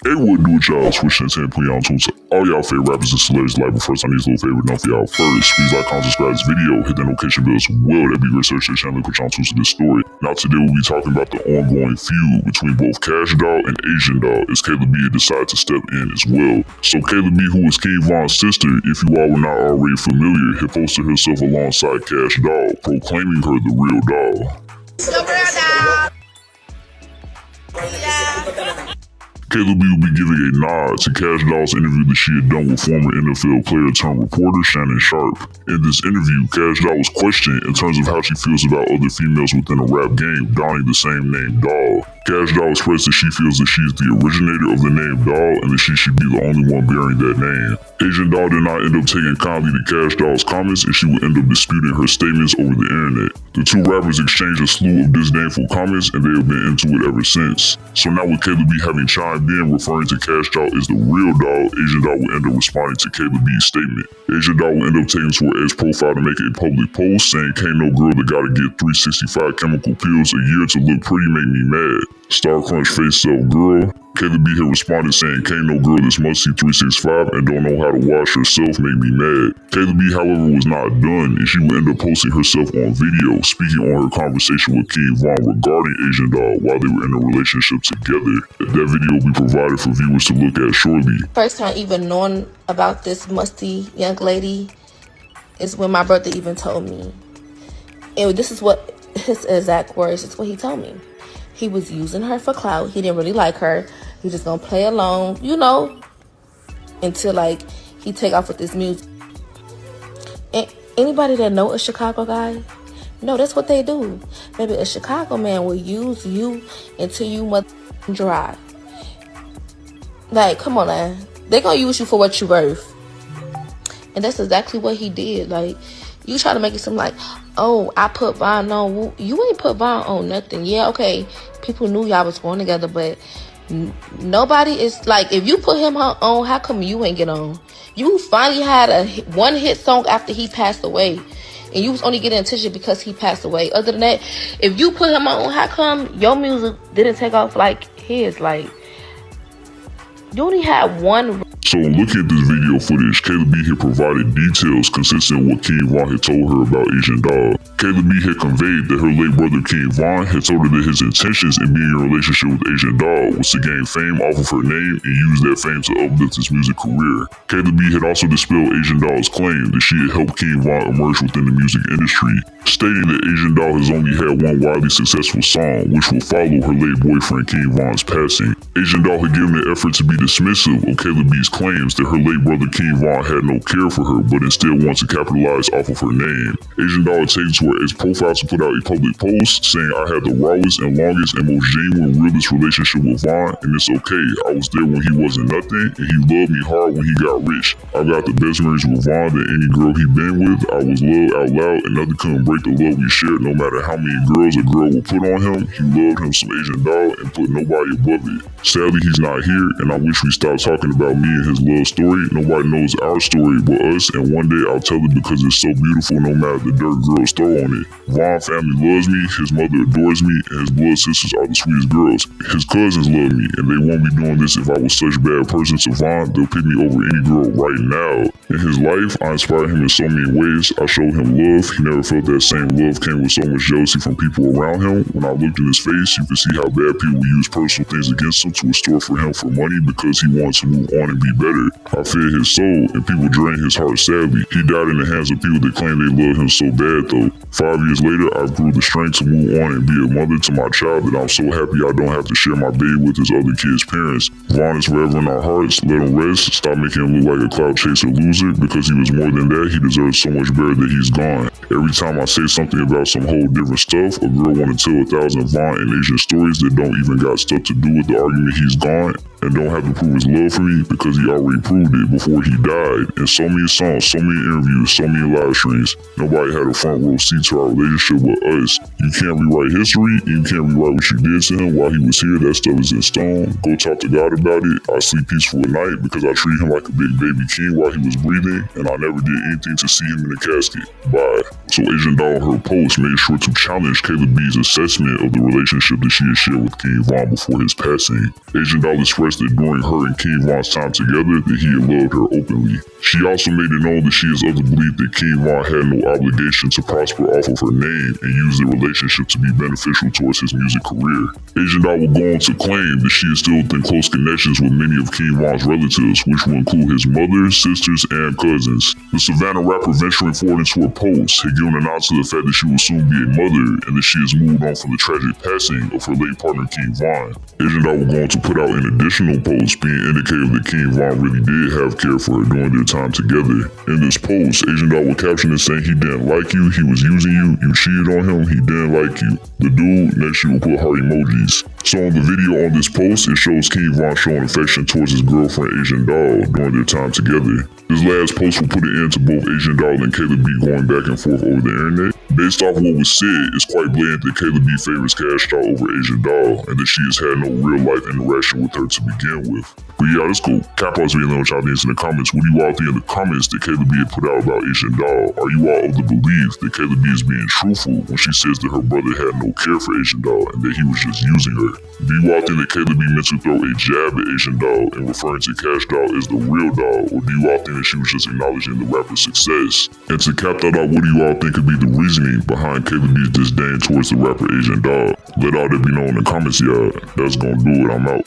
Hey, what do it, y'all? Swish Entertainment putting y'all on to all y'all favorite rappers and celebrities live. But first, I need a little favor done for y'all first. Please like, comment, subscribe this video, hit that notification bell as well. That'd be great. Search the channel, put y'all on to this story. Now, today we'll be talking about the ongoing feud between both Kash Doll and Asian Doll, as Kayla B decided to step in as well. So, Kayla B, who is King Von's sister, if you all were not already familiar, had posted herself alongside Kash Doll, proclaiming her the real doll. Kayla B will be giving a nod to Kash Doll's interview that she had done with former NFL player turned reporter Shannon Sharp. In this interview, Kash Doll was questioned in terms of how she feels about other females within the rap game donning the same name Doll. Kash Doll expressed that she feels that she is the originator of the name Doll and that she should be the only one bearing that name. Asian Doll did not end up taking kindly to Kash Doll's comments, and she would end up disputing her statements over the internet. The two rappers exchanged a slew of disdainful comments, and they have been into it ever since. So now with Kayla B having chimed in referring to Kash Doll as the real Doll, Asian Doll will end up responding to Kayla B's statement. Asian Doll will end up taking to her ex profile to make a public post saying, "Can't no girl that gotta get 365 chemical pills a year to look pretty make me mad. Star Crunch face self girl." Kayla B had responded saying, "Can't no girl that's must see 365 and don't know how to wash herself make me mad." Kayla B, however, was not done, and she would end up posting herself on video, speaking on her conversation with King Von regarding Asian Doll while they were in a relationship together. That video will be provided for viewers to look at shortly. First time even knowing about this musty young lady is when my brother even told me. And this is what his exact words, it's what he told me. He was using her for clout. He didn't really like her. He just gonna play along, you know, until like he take off with this music. And anybody that know a Chicago guy, no, that's what they do. Maybe a Chicago man will use you until you mother dry. Like, come on, man. They gonna use you for what you worth. And that's exactly what he did. Like, you try to make it seem like, oh, I put Von on. You ain't put Von on nothing. Yeah, okay. People knew y'all was going together, but nobody is like, if you put him on, how come you ain't get on? You finally had a one hit song after he passed away, and you was only getting attention because he passed away. Other than that, if you put him on, how come your music didn't take off like his? Like, you only had one. So in looking at this video footage, Kayla B had provided details consistent with what King Von had told her about Asian Doll. Kayla B had conveyed that her late brother King Von had told her that his intentions in being in a relationship with Asian Doll was to gain fame off of her name and use that fame to uplift his music career. Kayla B had also dispelled Asian Doll's claim that she had helped King Von emerge within the music industry, stating that Asian Doll has only had one widely successful song, which will follow her late boyfriend King Von's passing. Asian Doll had given an effort to be dismissive of Kayla B's claims that her late brother King Von had no care for her, but instead wants to capitalize off of her name. Asian Doll had taken to her ex-profile to put out a public post saying, "I had the rawest and longest and most genuine, realest relationship with Von, and it's okay. I was there when he wasn't nothing, and he loved me hard when he got rich. I got the best memories with Von than any girl he been with. I was loved out loud, and nothing couldn't break the love we shared, no matter how many girls a girl would put on him. He loved him some Asian Doll and put nobody above it. Sadly, he's not here, and I wish we stopped talking about me and his love story. Nobody knows our story but us, and one day I'll tell it because it's so beautiful no matter the dirt girls throw on it. Von family loves me, his mother adores me, and his blood sisters are the sweetest girls. His cousins love me, and they won't be doing this if I was such a bad person to Von. They'll pick me over any girl right now. In his life, I inspired him in so many ways. I showed him love. He never felt that same love came with so much jealousy from people around him. When I looked in his face, you could see how bad people use personal things against him to restore for him for money because he wants to move on and be better. I fed his soul, and people drained his heart sadly. He died in the hands of people that claim they love him so bad though. 5 years later, I grew the strength to move on and be a mother to my child that I'm so happy I don't have to share my baby with his other kids' parents. Von is forever in our hearts. Let him rest. Stop making him look like a clout chaser loser because he was more than that. He deserves so much better that he's gone. Every time I say something about some whole different stuff, a girl wanna tell 1,000 Von and Asian stories that don't even got stuff to do with the argument he's gone, and don't have to prove his love for me because he already proved it before he died. In so many songs, so many interviews, so many live streams, nobody had a front row seat to our relationship with us. You can't rewrite history, and you can't rewrite what you did to him while he was here. That stuff is in stone. Go talk to God about it. I sleep peaceful at night because I treated him like a big baby king while he was breathing, and I never did anything to see him in the casket. Bye. So Asian Doll, her post, made sure to challenge Kayla B's assessment of the relationship that she had shared with King Von before his passing. Asian Doll expressed that during her and King Von's time together that he had loved her openly. She also made it known that she is of the belief that King Von had no obligation to prosper off of her name and use the relationship to be beneficial towards his music career. Asian Doll will go on to claim that she is still in close connections with many of King Von's relatives, which will include his mother, sisters, and cousins. The Savannah rapper venturing forward into her post had given a nod to the fact that she will soon be a mother and that she has moved on from the tragic passing of her late partner King Von. Asian Doll will go on to put out an additional post being indicative that King Von really did have care for her during their time together. In this post, Asian Doll will caption it saying he didn't like you, he was using you, you cheated on him, he didn't like you. The dude, next she will put heart emojis. So on the video on this post, it shows King Von showing affection towards his girlfriend Asian Doll during their time together. This last post will put an end to both Asian Doll and Kayla B going back and forth over the internet. Based off what was said, it's quite blatant that Kayla B favors Kash Doll over Asian Doll, and that she has had no real life interaction with her to begin with. But yeah, let's go. Cap out video, let y'all think in the comments. What do you all think in the comments that Kayla B had put out about Asian Doll? Are you all of the belief that Kayla B is being truthful when she says that her brother had no care for Asian Doll and that he was just using her? Do you all think that Kayla B meant to throw a jab at Asian Doll and referring to Kash Doll as the real Doll, or do you all think that she was just acknowledging the rapper's success? And to cap that out, what do you all think could be the reasoning behind Kayla B's disdain towards the rapper Asian Doll? Let all that be known in the comments, y'all. That's gonna do it. I'm out.